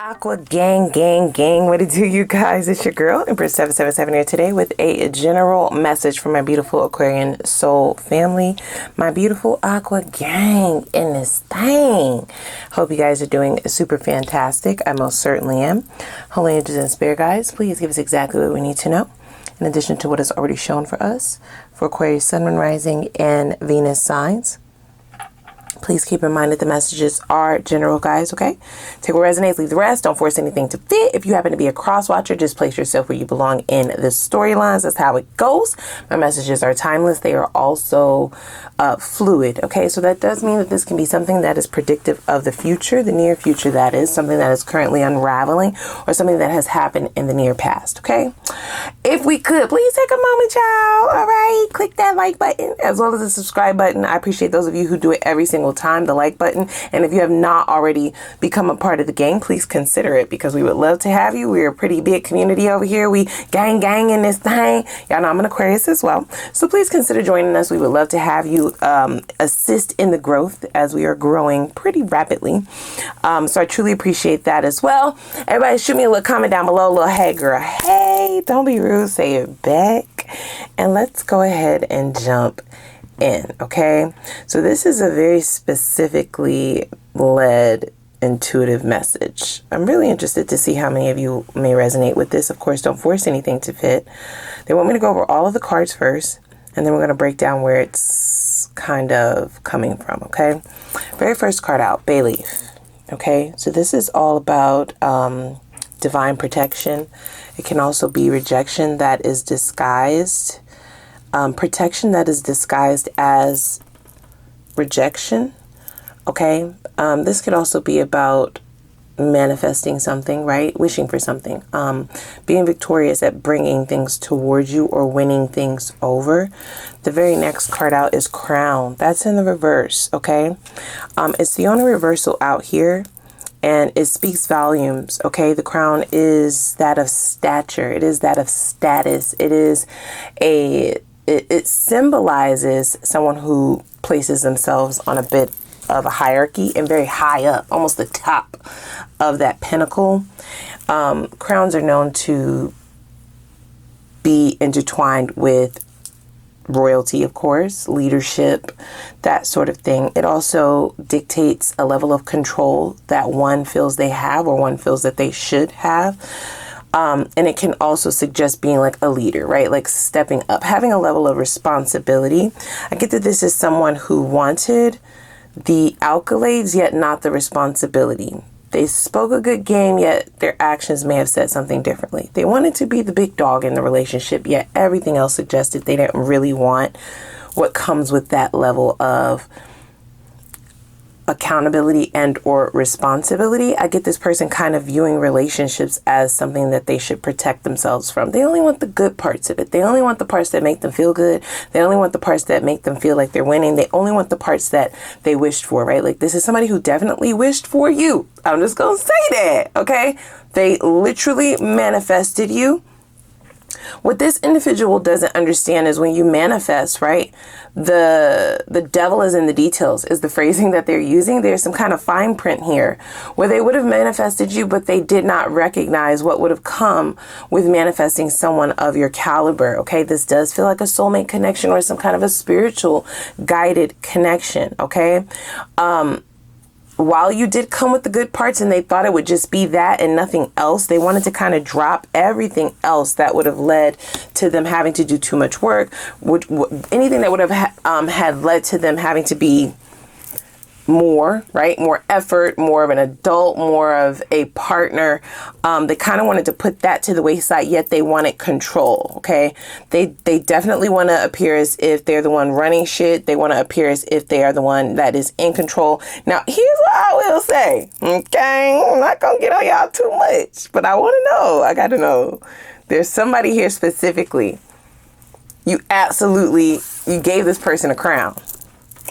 Aqua gang, what it do, you guys? It's your girl Empress 777 here today with a general message from my beautiful Aquarian soul family, my beautiful Aqua gang in this thing. Hope you guys are doing super fantastic. I most certainly am. Holy angels and spirit guides, please give us exactly what we need to know, in addition to what is already shown for us for Aquarius sun, moon, rising, and Venus signs. Please keep in mind that the messages are general, guys, okay? Take what resonates, leave the rest. Don't force anything to fit. If you happen to be a cross-watcher, just place yourself where you belong in the storylines. That's how it goes. My messages are timeless. They are also fluid, okay? So that does mean that this can be something that is predictive of the future, the near future, that is, something that is currently unraveling, or something that has happened in the near past, okay? If we could, please take a moment, y'all, all right? Click that like button as well as the subscribe button. I appreciate those of you who do it every single time, the like button. And if you have not already become a part of the gang, please consider it, because we would love to have you. We're a pretty big community over here. We gang in this thing. Y'all know I'm an Aquarius as well, so please consider joining us. We would love to have you assist in the growth, as we are growing pretty rapidly. So I truly appreciate that as well. Everybody shoot me a little comment down below, a little hey girl, hey, don't be rude, say it back, and let's go ahead and jump in, okay? So this is a very specifically led intuitive message. I'm really interested to see how many of you may resonate with this. Of course, don't force anything to fit. They want me to go over all of the cards first, and then we're going to break down where it's kind of coming from, okay? Very first card out, bay leaf, okay? So this is all about divine protection. It can also be rejection that is disguised, protection that is disguised as rejection, okay? This could also be about manifesting something, right? Wishing for something, being victorious at bringing things towards you or winning things over. The very next card out is crown. That's in the reverse, okay? It's the only reversal out here, and it speaks volumes, okay? The crown is that of stature. It is that of status. It is it symbolizes someone who places themselves on a bit of a hierarchy and very high up, almost the top of that pinnacle. Crowns are known to be intertwined with royalty, of course, leadership, that sort of thing. It also dictates a level of control that one feels they have, or one feels that they should have. And it can also suggest being like a leader, right? Like stepping up, having a level of responsibility. I get that this is someone who wanted the accolades, yet not the responsibility. They spoke a good game, yet their actions may have said something differently. They wanted to be the big dog in the relationship, yet everything else suggested they didn't really want what comes with that level of accountability and or responsibility. I get this person kind of viewing relationships as something that they should protect themselves from. They only want the good parts of it. They only want the parts that make them feel good. They only want the parts that make them feel like they're winning. They only want the parts that they wished for, right? Like, this is somebody who definitely wished for you. I'm just gonna say that, okay? They literally manifested you. What this individual doesn't understand is when you manifest, right, the devil is in the details is the phrasing that they're using. There's some kind of fine print here where they would have manifested you, but they did not recognize what would have come with manifesting someone of your caliber, okay? This does feel like a soulmate connection or some kind of a spiritual guided connection, okay? While you did come with the good parts and they thought it would just be that and nothing else, they wanted to kind of drop everything else that would have led to them having to do too much work, anything that would have had led to them having to be more, right? More effort, more of an adult, more of a partner. They kind of wanted to put that to the wayside, yet they wanted control, okay? They definitely want to appear as if they're the one running shit. They want to appear as if they are the one that is in control. Now, here's what I will say, okay? I'm not going to get on y'all too much, but I want to know. I got to know. There's somebody here specifically. You gave this person a crown.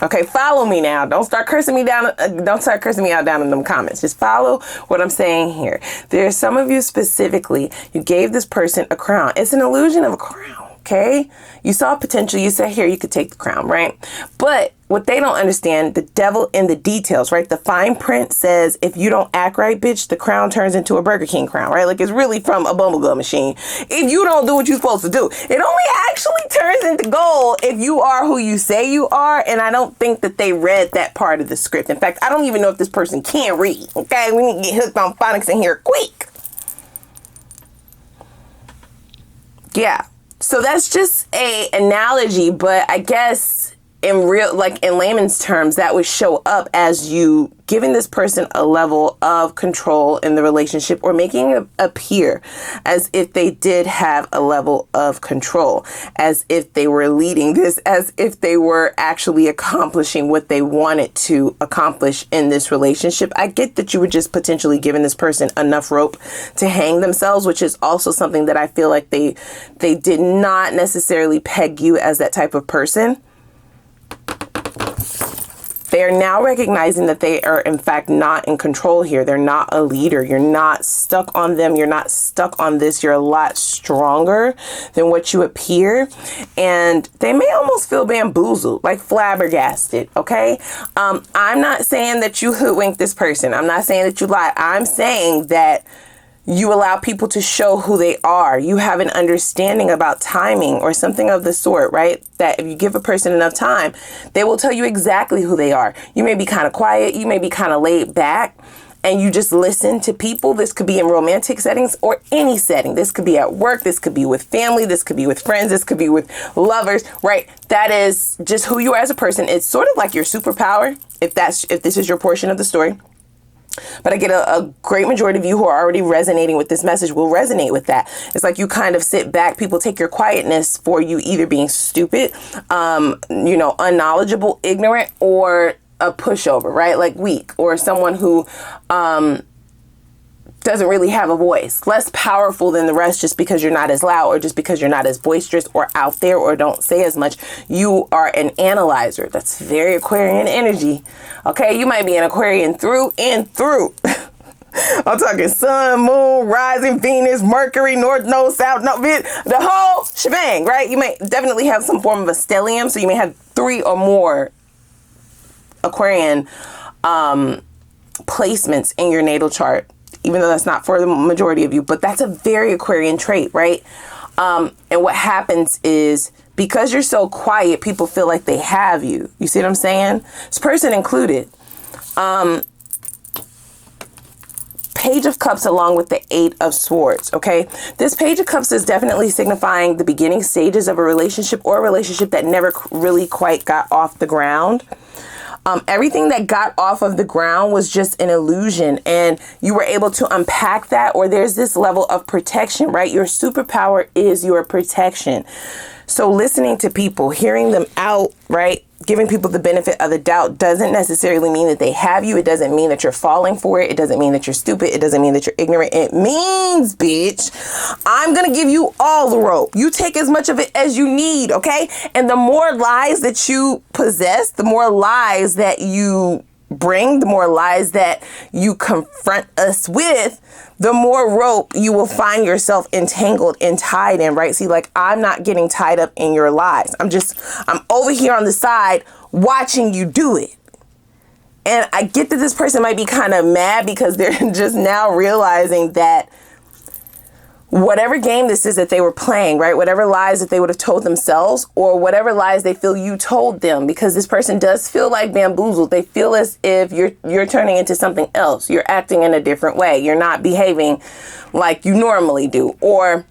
Okay, follow me now. Don't start cursing me down. Don't start cursing me out down in them comments. Just follow what I'm saying here. There's some of you specifically, you gave this person a crown. It's an illusion of a crown. Okay, you saw potential. You said, here, you could take the crown, right? But what they don't understand, the devil in the details, right? The fine print says, if you don't act right, bitch, the crown turns into a Burger King crown, right? Like, it's really from a bubblegum machine. If you don't do what you're supposed to do, it only actually turns into gold if you are who you say you are. And I don't think that they read that part of the script. In fact, I don't even know if this person can read. Okay, we need to get hooked on phonics in here quick. Yeah. So that's just a analogy, but I guess in real, like in layman's terms, that would show up as you giving this person a level of control in the relationship, or making it appear as if they did have a level of control, as if they were leading this, as if they were actually accomplishing what they wanted to accomplish in this relationship. I get that you were just potentially giving this person enough rope to hang themselves, which is also something that I feel like they did not necessarily peg you as that type of person. They are now recognizing that they are, in fact, not in control here. They're not a leader. You're not stuck on them. You're not stuck on this. You're a lot stronger than what you appear. And they may almost feel bamboozled, like flabbergasted, okay? I'm not saying that you hoodwinked this person. I'm not saying that you lied. I'm saying that you allow people to show who they are. You have an understanding about timing or something of the sort, right? That if you give a person enough time, they will tell you exactly who they are. You may be kind of quiet. You may be kind of laid back, and you just listen to people. This could be in romantic settings or any setting. This could be at work. This could be with family. This could be with friends. This could be with lovers, right? That is just who you are as a person. It's sort of like your superpower, if this is your portion of the story. But I get a great majority of you who are already resonating with this message will resonate with that. It's like you kind of sit back. People take your quietness for you either being stupid, unknowledgeable, ignorant, or a pushover, right? Like weak, or someone who doesn't really have a voice, less powerful than the rest just because you're not as loud, or just because you're not as boisterous or out there, or don't say as much. You are an analyzer. That's very Aquarian energy. Okay, you might be an Aquarian through and through. I'm talking sun, moon, rising, Venus, Mercury, north node, south node, the whole shebang, right? You may definitely have some form of a stellium, so you may have 3 or more Aquarian placements in your natal chart, even though that's not for the majority of you, but that's a very Aquarian trait, right? And what happens is, because you're so quiet, people feel like they have you. You see what I'm saying? This person included. Page of Cups along with the 8 of Swords, okay? This Page of Cups is definitely signifying the beginning stages of a relationship, or a relationship that never really quite got off the ground. Everything that got off of the ground was just an illusion, and you were able to unpack that, or there's this level of protection, right? Your superpower is your protection. So listening to people, hearing them out, right? Giving people the benefit of the doubt doesn't necessarily mean that they have you. It doesn't mean that you're falling for it. It doesn't mean that you're stupid. It doesn't mean that you're ignorant. It means, bitch, I'm going to give you all the rope. You take as much of it as you need, okay? And the more lies that you possess, the more lies that you bring, the more lies that you confront us with, the more rope you will find yourself entangled and tied in, right? See, like, I'm not getting tied up in your lies. I'm over here on the side watching you do it. And I get that this person might be kind of mad because they're just now realizing that whatever game this is that they were playing, right? Whatever lies that they would have told themselves, or whatever lies they feel you told them, because this person does feel like bamboozled. They feel as if you're turning into something else. You're acting in a different way. You're not behaving like you normally do. Or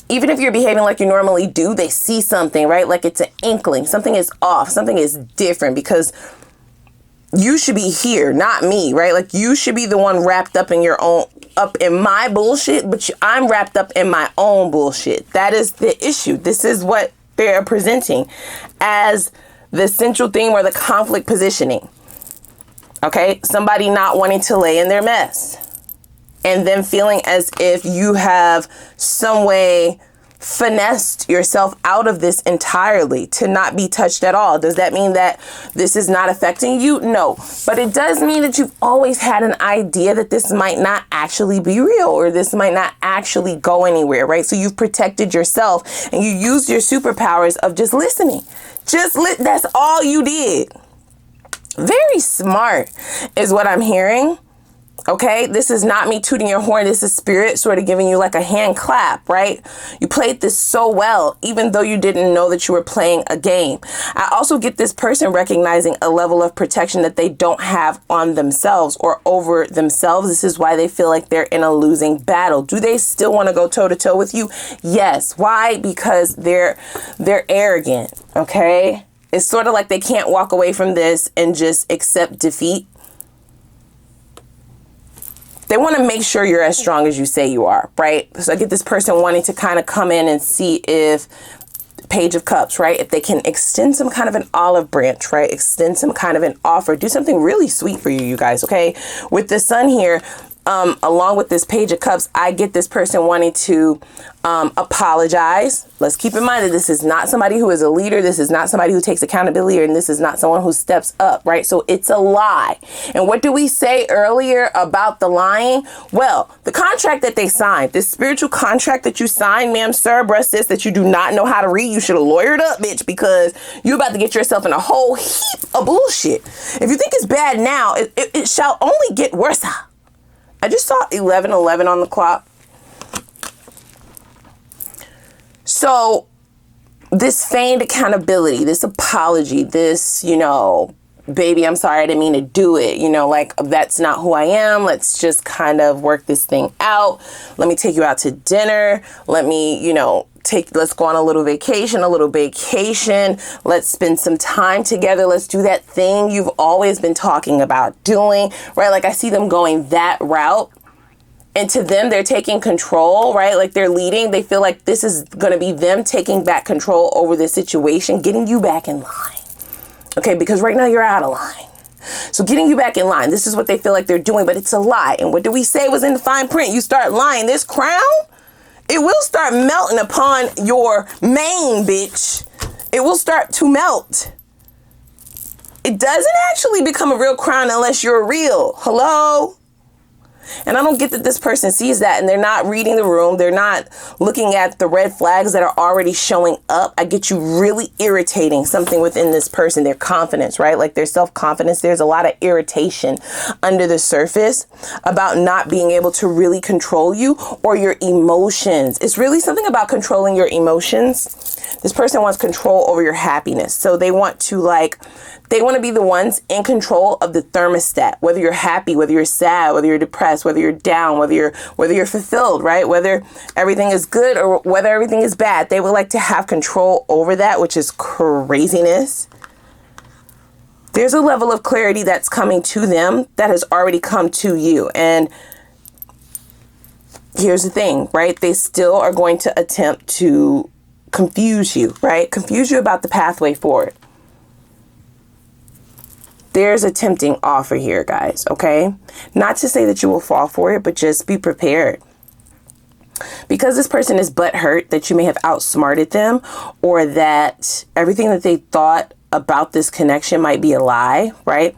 even if you're behaving like you normally do, they see something, right? Like it's an inkling. Something is off. Something is different, because you should be here, not me, right? Like, you should be the one wrapped up in up in my bullshit, but I'm wrapped up in my own bullshit. That is the issue. This is what they're presenting as the central theme, or the conflict positioning. Okay? Somebody not wanting to lay in their mess, and then feeling as if you have some way finessed yourself out of this entirely to not be touched at all. Does that mean that this is not affecting you? No, but it does mean that you've always had an idea that this might not actually be real, or this might not actually go anywhere, right? So you've protected yourself and you used your superpowers of just listening. That's all you did. Very smart is what I'm hearing. Okay, this is not me tooting your horn. This is spirit sort of giving you like a hand clap, right? You played this so well, even though you didn't know that you were playing a game. I also get this person recognizing a level of protection that they don't have on themselves or over themselves. This is why they feel like they're in a losing battle. Do they still want to go toe to toe with you? Yes. Why? Because they're arrogant. Okay. It's sort of like they can't walk away from this and just accept defeat. They want to make sure you're as strong as you say you are, right? So I get this person wanting to kind of come in and see if Page of Cups, right? If they can extend some kind of an olive branch, right? Extend some kind of an offer. Do something really sweet for you, you guys, okay? With the Sun here, along with this Page of Cups, I get this person wanting to apologize. Let's keep in mind that this is not somebody who is a leader. This is not somebody who takes accountability, and this is not someone who steps up, right? So it's a lie. And what did we say earlier about the lying? Well, the contract that they signed, this spiritual contract that you signed, ma'am, sir, bruh, sis, that you do not know how to read, you should have lawyered up, bitch, because you're about to get yourself in a whole heap of bullshit. If you think it's bad now, it shall only get worse. I just saw 11:11 on the clock. So this feigned accountability, this apology, this, baby, I'm sorry, I didn't mean to do it. Like, that's not who I am. Let's just kind of work this thing out. Let me take you out to dinner. Let me, let's go on a little vacation. Let's spend some time together. Let's do that thing you've always been talking about doing, right? Like, I see them going that route. And to them, they're taking control, right? Like, they're leading. They feel like this is going to be them taking back control over the situation, getting you back in line. Okay, because right now you're out of line. So getting you back in line, this is what they feel like they're doing, but it's a lie. And what did we say was in the fine print? You start lying, this crown, it will start melting upon your mane, bitch. It will start to melt. It doesn't actually become a real crown unless you're real. Hello? And I don't get that this person sees that, and they're not reading the room. They're not looking at the red flags that are already showing up. I get you really irritating something within this person, their confidence, right? Like their self-confidence. There's a lot of irritation under the surface about not being able to really control you or your emotions. It's really something about controlling your emotions. This person wants control over your happiness. So they want to they want to be the ones in control of the thermostat, whether you're happy, whether you're sad, whether you're depressed, whether you're down, whether you're fulfilled, right? Whether everything is good or whether everything is bad. They would like to have control over that, which is craziness. There's a level of clarity that's coming to them that has already come to you. And here's the thing, right? They still are going to attempt to confuse you, right? Confuse you about the pathway forward. There's a tempting offer here, guys, okay? Not to say that you will fall for it, but just be prepared. Because this person is butthurt that you may have outsmarted them, or that everything that they thought about this connection might be a lie, right?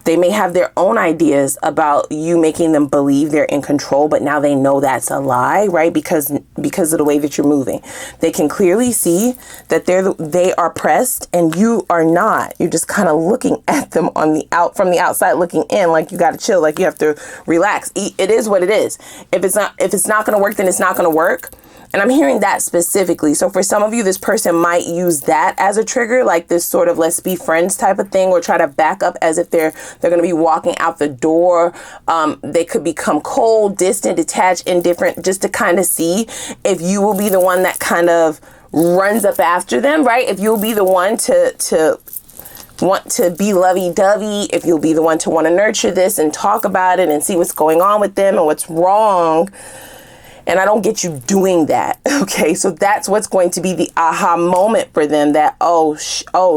They may have their own ideas about you making them believe they're in control, but now they know that's a lie, right? Because of the way that you're moving. They can clearly see that they are pressed and you are not. You're just kind of looking at them from the outside looking in, like you got to chill, like you have to relax. It is what it is. If it's not going to work, then it's not going to work. And I'm hearing that specifically. So for some of you, this person might use that as a trigger, like this sort of let's be friends type of thing, or try to back up as if they're going to be walking out the door. They could become cold, distant, detached, indifferent, just to kind of see if you will be the one that kind of runs up after them, right? If you'll be the one to want to be lovey-dovey, if you'll be the one to want to nurture this and talk about it and see what's going on with them and what's wrong. And I don't get you doing that. Okay. So that's what's going to be the aha moment for them, that, oh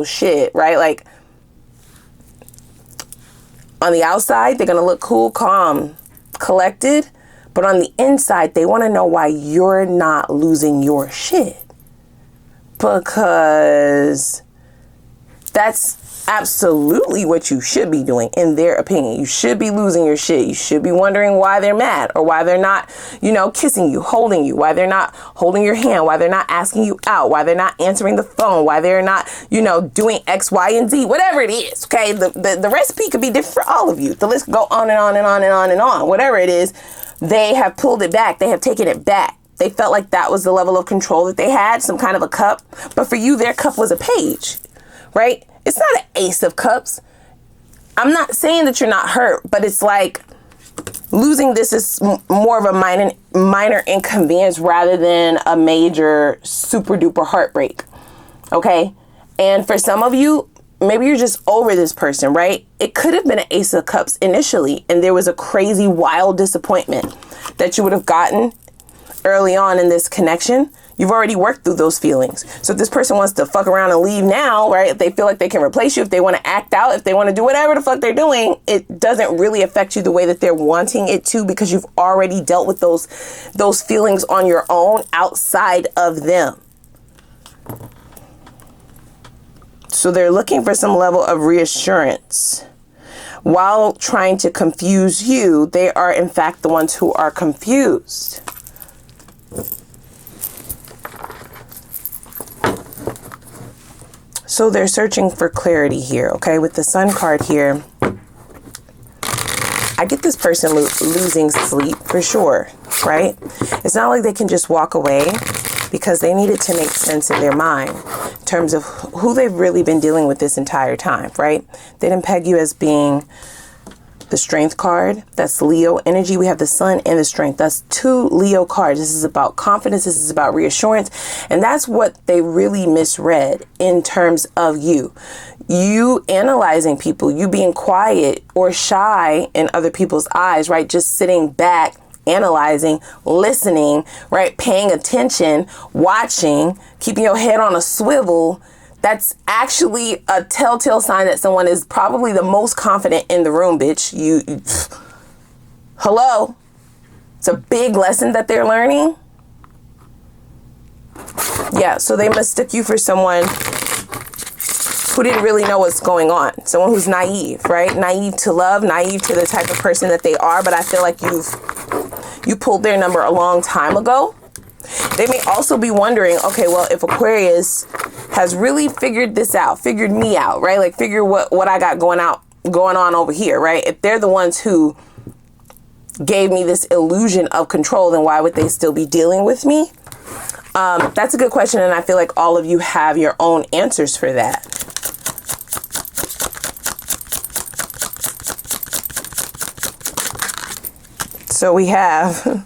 shit, right? Like on the outside, they're going to look cool, calm, collected, But on the inside, they want to know why you're not losing your shit. Because that's absolutely what you should be doing, in their opinion. You should be losing your shit. You should be wondering why they're mad, or why they're not, you know, kissing you, holding you, why they're not holding your hand, why they're not asking you out, why they're not answering the phone, why they're not, you know, doing X, Y, and Z, whatever it is. Okay. The recipe could be different for all of you. The list go on and on and on and on and on. Whatever it is, they have pulled it back. They have taken it back. They felt like that was the level of control that they had, some kind of a cup. But for you, their cup was a page, right? It's not an ace of cups. I'm not saying that you're not hurt, but it's like losing this is more of a minor inconvenience rather than a major super duper heartbreak. Okay. And for some of you, maybe you're just over this person, right? It could have been an ace of cups initially, and there was a crazy, wild disappointment that you would have gotten early on in this connection. You've already worked through those feelings. So if this person wants to fuck around and leave now, right? If they feel like they can replace you, if they want to act out, if they want to do whatever the fuck they're doing, it doesn't really affect you the way that they're wanting it to, because you've already dealt with those feelings on your own outside of them. So they're looking for some level of reassurance. While trying to confuse you, they are in fact the ones who are confused. So they're searching for clarity here, okay? With the Sun card here, I get this person losing sleep for sure, right? It's not like they can just walk away, because they need it to make sense in their mind in terms of who they've really been dealing with this entire time, right? They didn't peg you as being the Strength card. That's Leo energy. We have the Sun and the Strength. That's two Leo cards. This is about confidence. This is about reassurance. And that's what they really misread in terms of you. You analyzing people, you being quiet or shy in other people's eyes, right? Just sitting back, analyzing, listening, right? Paying attention, watching, keeping your head on a swivel. That's actually a telltale sign that someone is probably the most confident in the room, bitch. Hello? It's a big lesson that they're learning. Yeah, so they mistook you for someone who didn't really know what's going on. Someone who's naive, right? Naive to love, naive to the type of person that they are. But I feel like you pulled their number a long time ago. They may also be wondering, okay, well, if Aquarius has really figured this out, figured me out, right? Like figure what I got going on over here, right? If they're the ones who gave me this illusion of control, then why would they still be dealing with me? That's a good question. And I feel like all of you have your own answers for that. So we have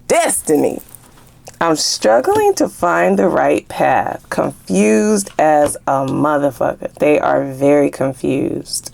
Destiny. I'm struggling to find the right path. Confused as a motherfucker. They are very confused.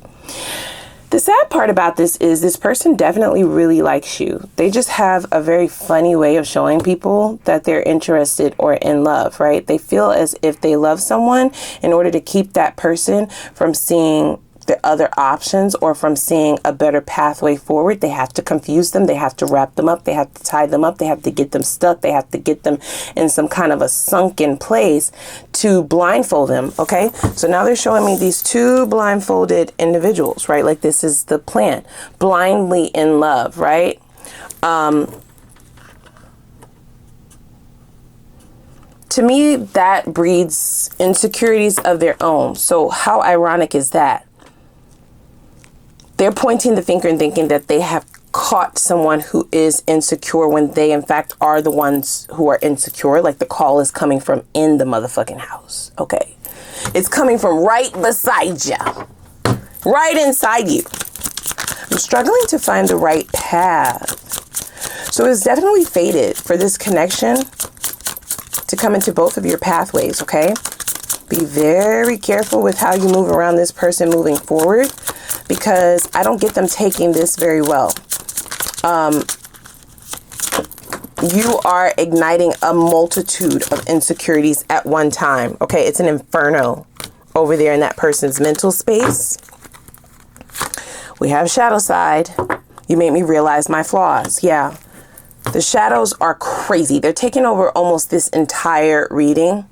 The sad part about this is this person definitely really likes you. They just have a very funny way of showing people that they're interested or in love, right? They feel as if they love someone, in order to keep that person from seeing the other options or from seeing a better pathway forward. They have to confuse them. They have to wrap them up. They have to tie them up. They have to get them stuck. They have to get them in some kind of a sunken place to blindfold them. Okay. So now they're showing me these two blindfolded individuals, right? Like this is the plan. Blindly in love, right? To me, that breeds insecurities of their own. So how ironic is that? They're pointing the finger and thinking that they have caught someone who is insecure, when they in fact are the ones who are insecure. Like the call is coming from in the motherfucking house. Okay. It's coming from right beside you. Right inside you. I'm struggling to find the right path. So it's definitely fated for this connection to come into both of your pathways, okay? Be very careful with how you move around this person moving forward, because I don't get them taking this very well. You are igniting a multitude of insecurities at one time, okay? It's an inferno over there in that person's mental space. We have shadow side. You made me realize my flaws. Yeah. The shadows are crazy. They're taking over almost this entire reading.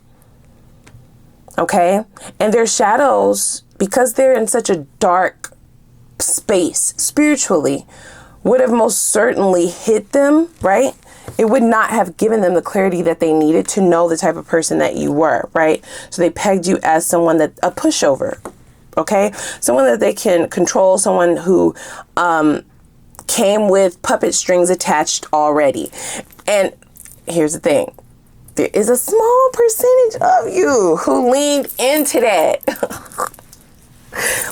Okay? And their shadows, because they're in such a dark space spiritually, would have most certainly hit them, right? It would not have given them the clarity that they needed to know the type of person that you were, right? So they pegged you as someone that, a pushover, okay? Someone that they can control, someone who came with puppet strings attached already. And here's the thing. There is a small percentage of you who leaned into that.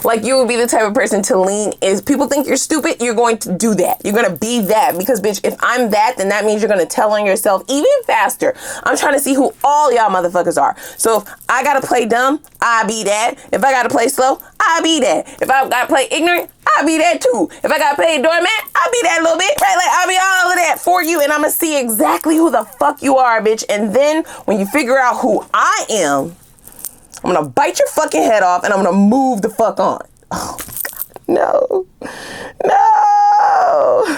Like, you would be the type of person to lean is people think you're stupid, you're going to do that. You're going to be that because, bitch, if I'm that, then that means you're going to tell on yourself even faster. I'm trying to see who all y'all motherfuckers are. So if I got to play dumb, I be that. If I got to play slow, I be that. If I got to play ignorant, I be that too. If I got to play doormat, I be that little bit, right? Like, I'll be all of that for you, and I'm going to see exactly who the fuck you are, bitch. And then when you figure out who I am, I'm going to bite your fucking head off and I'm going to move the fuck on. Oh, God. No. No.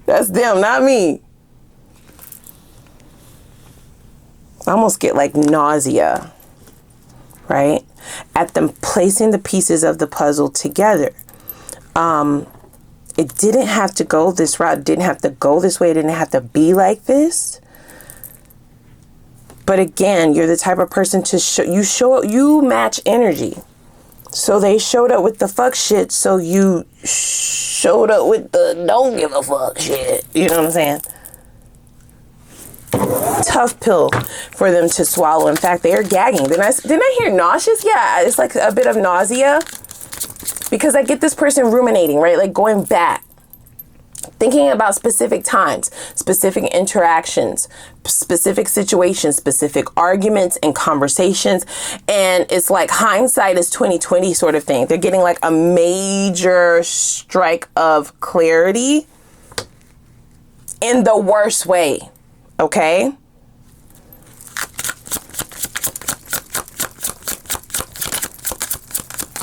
That's them, not me. I almost get like nausea, right? At them placing the pieces of the puzzle together. It didn't have to go this route. It didn't have to go this way. It didn't have to be like this. But again, you're the type of person to you match energy. So they showed up with the fuck shit. So you showed up with the don't give a fuck shit. You know what I'm saying? Tough pill for them to swallow. In fact, they are gagging. Didn't I hear nauseous? Yeah, it's like a bit of nausea. Because I get this person ruminating, right? Like going back. Thinking about specific times, specific interactions, specific situations, specific arguments and conversations. And it's like hindsight is 20/20 sort of thing. They're getting like a major strike of clarity in the worst way. Okay?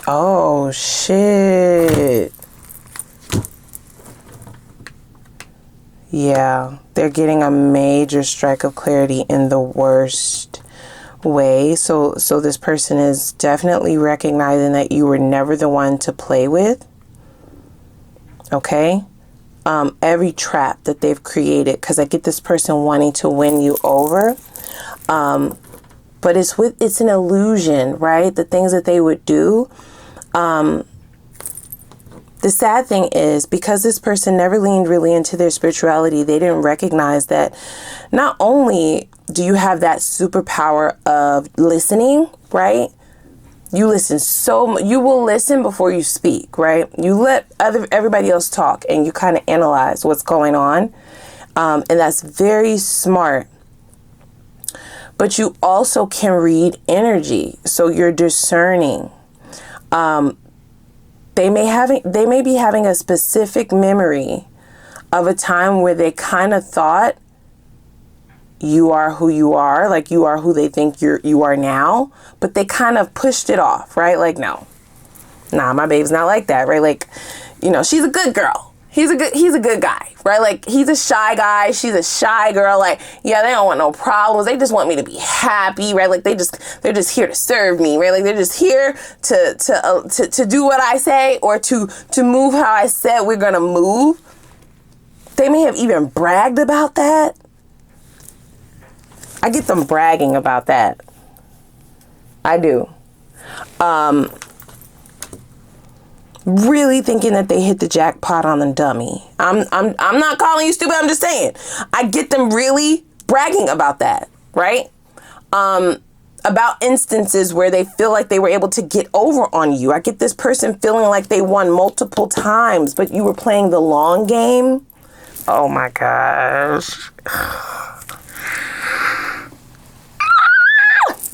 Oh, shit. Yeah, they're getting a major strike of clarity in the worst way. So this person is definitely recognizing that you were never the one to play with. Okay? Every trap that they've created, because I get this person wanting to win you over. But it's an illusion, right? The things that they would do. The sad thing is, because this person never leaned really into their spirituality, they didn't recognize that not only do you have that superpower of listening, right? You listen you will listen before you speak, right? You let everybody else talk and you kind of analyze what's going on. And that's very smart. But you also can read energy. So you're discerning. They may be having a specific memory of a time where they kind of thought you are who you are, like you are who they think you are now, but they kind of pushed it off, right? Like, no, nah, my babe's not like that, right? Like, you know, she's a good girl. He's a good guy, right? Like, he's a shy guy. She's a shy girl. Like, yeah, they don't want no problems. They just want me to be happy, right? Like, they're just here to serve me, right? Like, they're just here to do what I say or to move how I said we're gonna move. They may have even bragged about that. I get them bragging about that. I do. Really thinking that they hit the jackpot on the dummy. I'm not calling you stupid. I'm just saying. I get them really bragging about that, right? About instances where they feel like they were able to get over on you. I get this person feeling like they won multiple times, but you were playing the long game. Oh my gosh.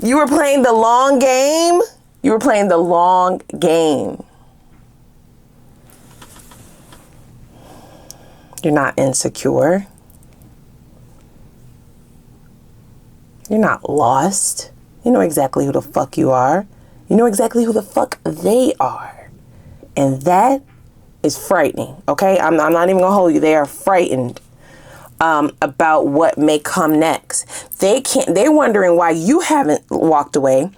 You were playing the long game. You were playing the long game. You're not insecure. You're not lost. You know exactly who the fuck you are. You know exactly who the fuck they are. And that is frightening. Okay, I'm not even gonna hold you. They are frightened about what may come next. They're wondering why you haven't walked away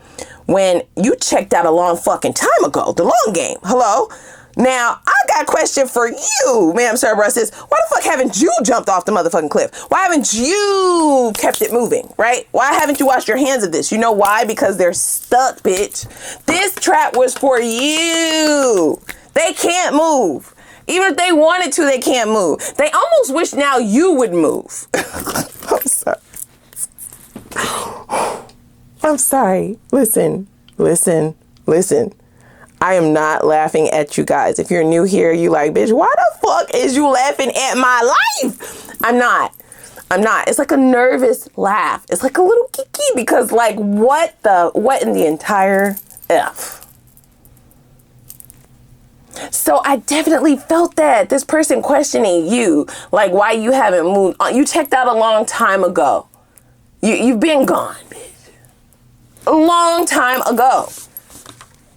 when you checked out a long fucking time ago. The long game. Hello. Now, I got a question for you, ma'am, sir, bruh, sis. Why the fuck haven't you jumped off the motherfucking cliff? Why haven't you kept it moving, right? Why haven't you washed your hands of this? You know why? Because they're stuck, bitch. This trap was for you. They can't move. Even if they wanted to, they can't move. They almost wish now you would move. I'm sorry. I'm sorry. Listen. I am not laughing at you guys. If you're new here, you like, bitch, why the fuck is you laughing at my life? I'm not. It's like a nervous laugh. It's like a little kiki because like what in the entire F? So I definitely felt that. This person questioning you, like why you haven't moved on. You checked out a long time ago. You've been gone, bitch. A long time ago.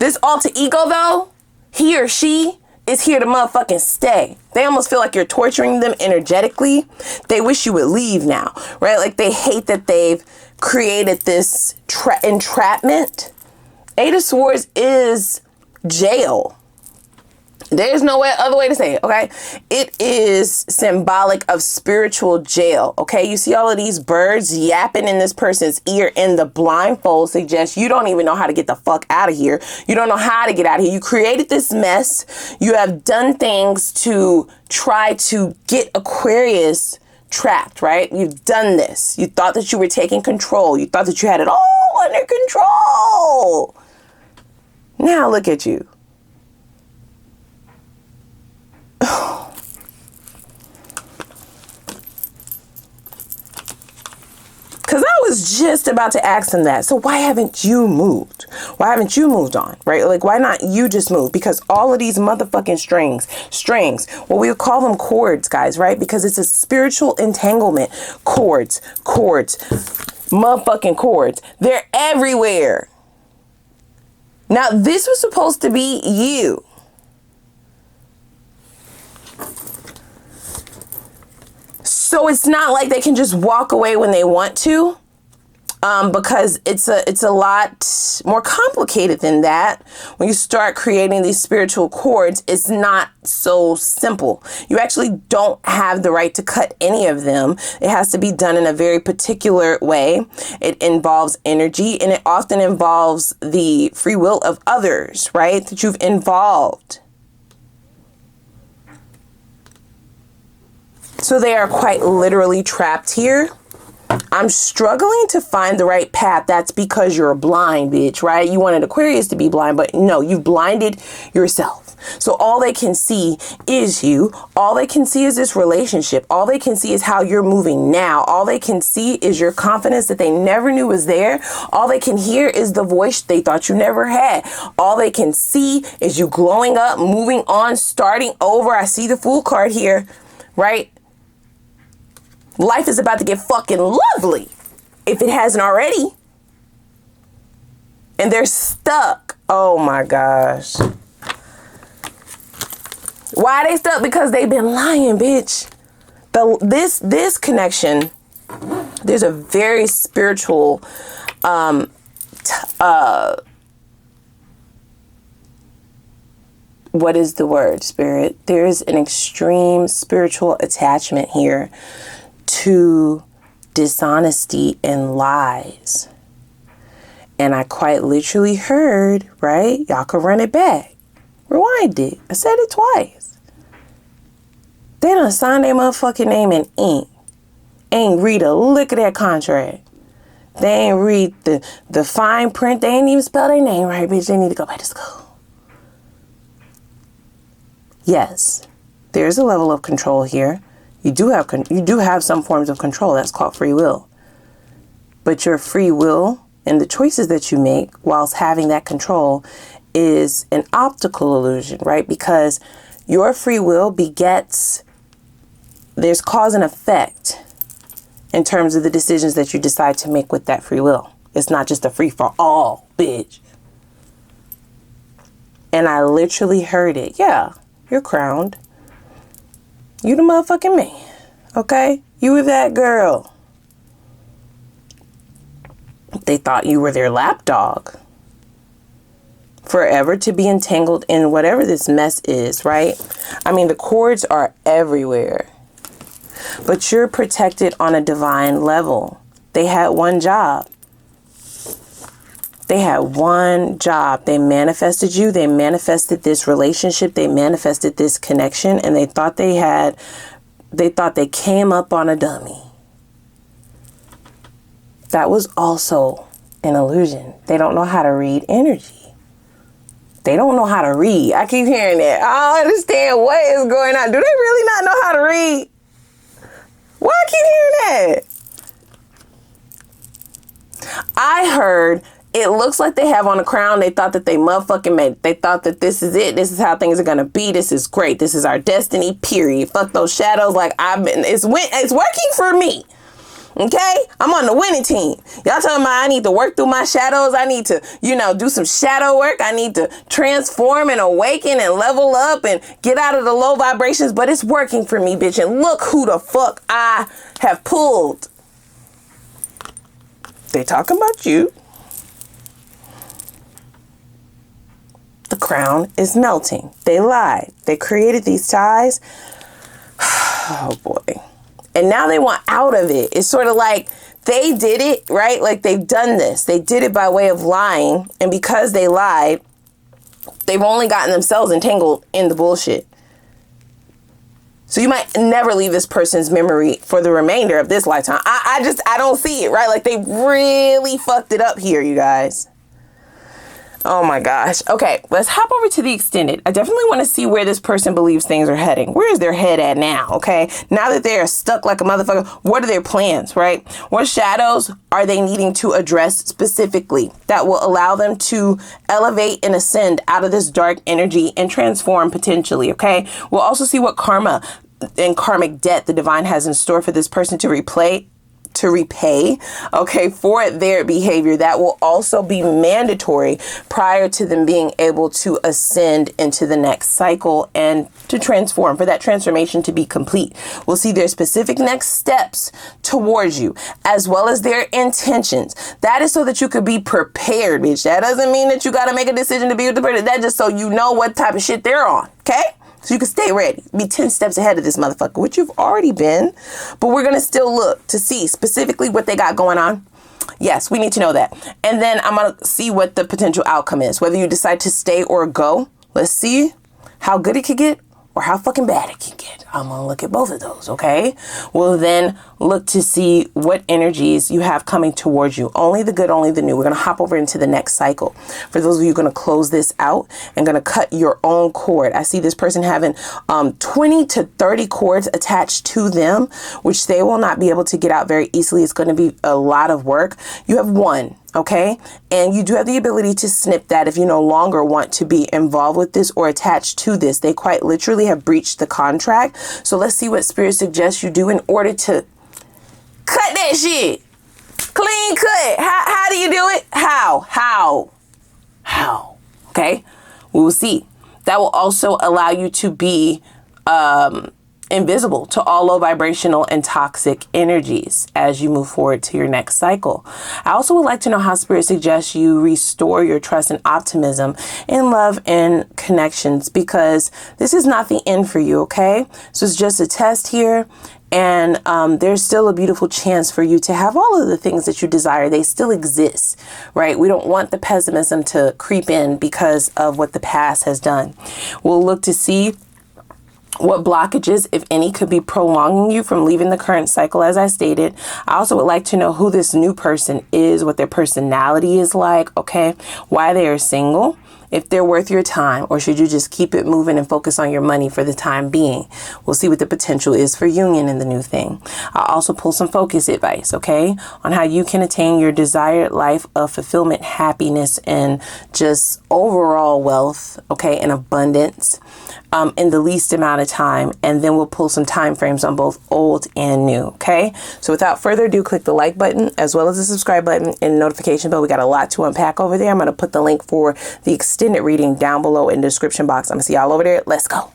This alter ego though, he or she is here to motherfucking stay. They almost feel like you're torturing them energetically. They wish you would leave now, right? Like they hate that they've created this entrapment. Eight of Swords is jail. There's no other way to say it, okay? It is symbolic of spiritual jail, okay? You see all of these birds yapping in this person's ear, and the blindfold suggests you don't even know how to get the fuck out of here. You don't know how to get out of here. You created this mess. You have done things to try to get Aquarius trapped, right? You've done this. You thought that you were taking control. You thought that you had it all under control. Now look at you. Because I was just about to ask them that. So why haven't you moved? Why haven't you moved on, right? Like, why not you just move? Because all of these motherfucking strings, well, we would call them cords, guys, right? Because it's a spiritual entanglement. Cords, motherfucking cords. They're everywhere. Now, this was supposed to be you. So it's not like they can just walk away when they want to, because it's a lot more complicated than that. When you start creating these spiritual cords, it's not so simple. You actually don't have the right to cut any of them. It has to be done in a very particular way. It involves energy, and it often involves the free will of others, right? That you've involved. So they are quite literally trapped here. I'm struggling to find the right path. That's because you're blind, bitch, right? You wanted Aquarius to be blind, but no, you've blinded yourself. So all they can see is you. All they can see is this relationship. All they can see is how you're moving now. All they can see is your confidence that they never knew was there. All they can hear is the voice they thought you never had. All they can see is you glowing up, moving on, starting over. I see the Fool card here, right? Life is about to get fucking lovely if it hasn't already. And they're stuck. Oh my gosh. Why are they stuck? Because they've been lying, bitch. This connection, there's a very spiritual what is the word, Spirit? There's an extreme spiritual attachment here to dishonesty and lies. And I quite literally heard, right? Y'all can run it back. Rewind it. I said it twice. They done signed their motherfucking name in ink. Ain't read a lick of that contract. They ain't read the fine print. They ain't even spell their name right, bitch. They need to go back to school. Yes, there's a level of control here. You do have some forms of control. That's called free will. But your free will and the choices that you make whilst having that control is an optical illusion, right? Because your free will begets, there's cause and effect in terms of the decisions that you decide to make with that free will. It's not just a free for all, bitch. And I literally heard it. Yeah. You're crowned. You the motherfucking man. Okay? You were that girl. They thought you were their lapdog. Forever to be entangled in whatever this mess is, right? I mean, the cords are everywhere. But you're protected on a divine level. They had one job. They had one job. They manifested you. They manifested this relationship. They manifested this connection. And they thought they came up on a dummy. That was also an illusion. They don't know how to read energy. They don't know how to read. I keep hearing that. I don't understand what is going on. Do they really not know how to read? Why I keep hearing that? I heard it looks like they have on a crown. They thought that they motherfucking made it. They thought that this is it. This is how things are going to be. This is great. This is our destiny, period. Fuck those shadows. Like it's working for me. Okay? I'm on the winning team. Y'all talking about I need to work through my shadows. I need to, do some shadow work. I need to transform and awaken and level up and get out of the low vibrations. But it's working for me, bitch. And look who the fuck I have pulled. They talking about you. The crown is melting. They lied. They created these ties. Oh boy. And now they want out of it. It's sort of like they did it, right? Like they've done this. They did it by way of lying. And because they lied, they've only gotten themselves entangled in the bullshit. So you might never leave this person's memory for the remainder of this lifetime. I don't see it, right? Like they really fucked it up here, you guys. Oh my gosh. Okay, let's hop over to the extended. I definitely want to see where this person believes things are heading. Where is their head at now? Okay, now that they are stuck like a motherfucker, what are their plans, right? What shadows are they needing to address specifically that will allow them to elevate and ascend out of this dark energy and transform potentially, okay? We'll also see what karma and karmic debt the divine has in store for this person to repay, okay, for their behavior. That will also be mandatory prior to them being able to ascend into the next cycle and to transform, for that transformation to be complete. We'll see their specific next steps towards you, as well as their intentions. That is so that you could be prepared, bitch. That doesn't mean that you got to make a decision to be with the person. That's just so you know what type of shit they're on, okay? So you can stay ready, be 10 steps ahead of this motherfucker, which you've already been. But we're going to still look to see specifically what they got going on. Yes, we need to know that. And then I'm going to see what the potential outcome is, whether you decide to stay or go. Let's see how good it could get or how fucking bad it can get. I'm going to look at both of those, okay? We'll then look to see what energies you have coming towards you. Only the good, only the new. We're going to hop over into the next cycle. For those of you going to close this out and going to cut your own cord. I see this person having 20 to 30 cords attached to them, which they will not be able to get out very easily. It's going to be a lot of work. You have one. Okay, and you do have the ability to snip that if you no longer want to be involved with this or attached to this. They quite literally have breached the contract. So let's see what Spirit suggests you do in order to cut that shit. Clean cut. How do you do it? How? Okay, we will see. That will also allow you to be invisible to all low vibrational and toxic energies as you move forward to your next cycle. I also would like to know how Spirit suggests you restore your trust and optimism in love and connections, because this is not the end for you, okay? So it's just a test here. And there's still a beautiful chance for you to have all of the things that you desire. They still exist, right? We don't want the pessimism to creep in because of what the past has done. We'll look to see what blockages, if any, could be prolonging you from leaving the current cycle, as I stated. I also would like to know who this new person is, what their personality is like, okay? Why they are single, if they're worth your time, or should you just keep it moving and focus on your money for the time being? We'll see what the potential is for union in the new thing. I'll also pull some focus advice, okay, on how you can attain your desired life of fulfillment, happiness, and just overall wealth, okay, and abundance in the least amount of time. And then we'll pull some time frames on both old and new, okay? So without further ado, click the like button as well as the subscribe button and notification bell. We got a lot to unpack over there. I'm going to put the link for the extended reading down below in the description box. I'm going to see y'all over there. Let's go.